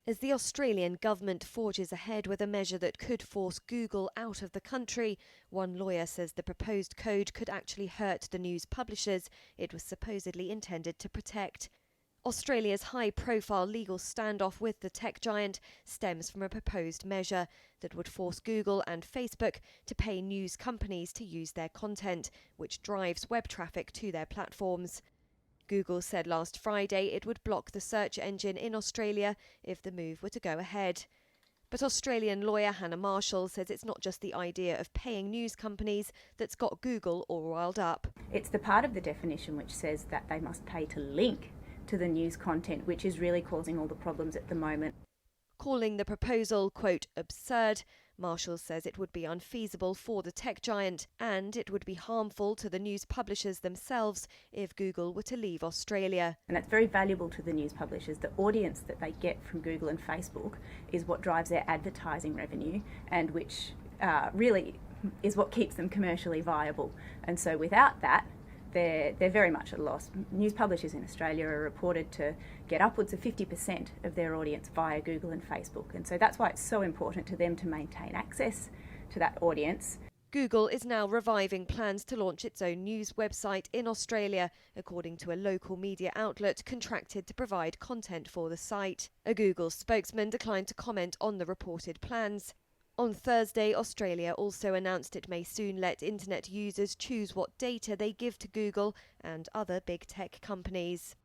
As the Australian government forges ahead with a measure that could force Google out of the country, one lawyer says the proposed code could actually hurt the news publishers it was supposedly intended to protect. Australia's high-profile legal standoff with the tech giant stems from a proposed measure that would force Google and Facebook to pay news companies to use their content, which drives web traffic to their platforms. Google said last Friday it would block the search engine in Australia if the move were to go ahead. But Australian lawyer Hannah Marshall says it's not just the idea of paying news companies that's got Google all riled up. It's the part of the definition which says that they must pay to link to the news content, which is really causing all the problems at the moment. Calling the proposal, quote, absurd, Marshall says it would be unfeasible for the tech giant and it would be harmful to the news publishers themselves if Google were to leave Australia. And that's very valuable to the news publishers. The audience that they get from Google and Facebook is what drives their advertising revenue and which really is what keeps them commercially viable. And so without that, they're very much at a loss. News publishers in Australia are reported to get upwards of 50% of their audience via Google and Facebook. And so that's why it's so important to them to maintain access to that audience. Google is now reviving plans to launch its own news website in Australia, according to a local media outlet contracted to provide content for the site. A Google spokesman declined to comment on the reported plans. On Thursday, Australia also announced it may soon let internet users choose what data they give to Google and other big tech companies.